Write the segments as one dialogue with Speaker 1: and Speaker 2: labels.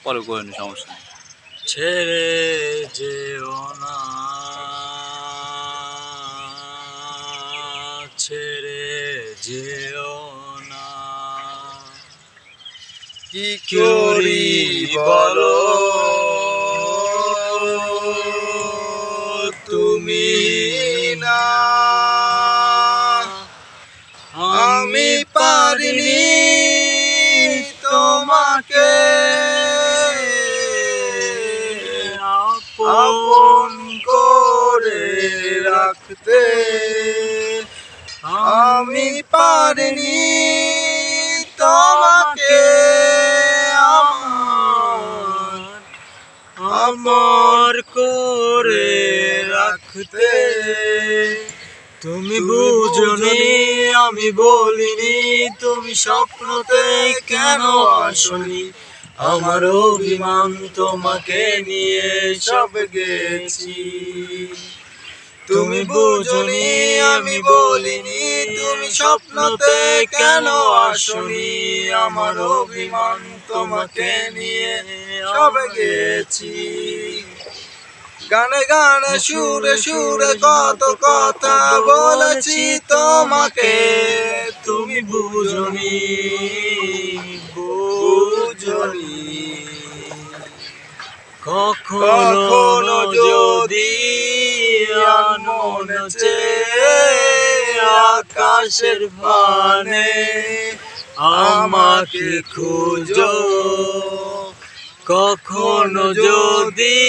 Speaker 1: পরে করে নি, সমস্যা নেই।
Speaker 2: ছেড়ে যেও না, ছেড়ে যেও না,
Speaker 3: কি করি বলো তুমি না, আমি পারিনি তোমাকে আপন করে রাখতে, আমি পারিনি তোমাকে
Speaker 2: আমার করে রাখতে। তুমি বুঝনি আমি বলিনি, তুমি স্বপ্নতে কেন আসনি, আমার অভিমান তোমাকে নিয়ে সব গেছি। তুমি বুঝনি আমি বলিনি, তুমি স্বপ্নতে কেন আসনি, আমার অভিমান তোমাকে নিয়ে সব গেছি।
Speaker 3: গানে গানে সুরে সুরে কত কথা বলেছি তোমাকে,
Speaker 2: তুমি বুঝনি,
Speaker 3: বুঝনি।
Speaker 2: কখনো যদি মনে চেয়ে আকাশের পানে আমাকে খুঁজো, কখনো যদি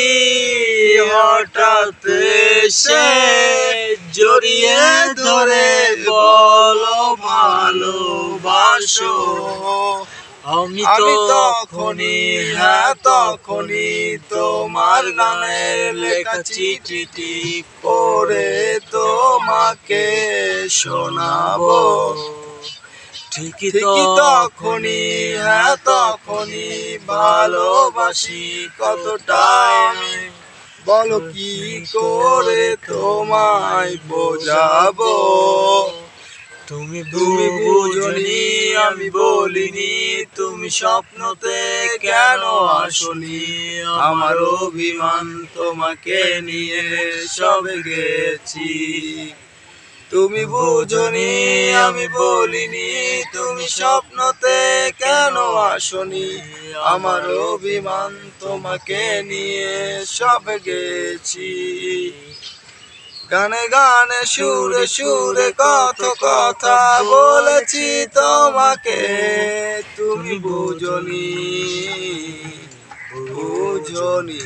Speaker 2: হঠাৎ এসে জড়িয়ে ধরে বলো ভালোবাসো, আমি তখনই, হ্যাঁ তখনই তোমার গানের লেখা চিঠিটি পড়ে তোমাকে শোনাবো। ঠিকই তখনই, হ্যাঁ তখনই ভালোবাসি কতটাই,
Speaker 3: বলো কি করে তোমায় বোঝাবো।
Speaker 2: তুমি বুঝনি আমি বলিনি, তুমি স্বপ্নতে কেন আসনি, আমার অভিমান তোমাকে নিয়ে সব গেছি। তুমি বুঝনি আমি বলিনি, তুমি স্বপ্নতে কেন আসনি, আমার অভিমান তোমাকে নিয়ে সব গেছি।
Speaker 3: গানে গানে সুরে সুরে কত কথা বলেছি তোমাকে, তুমি বুঝনি, বুঝনি।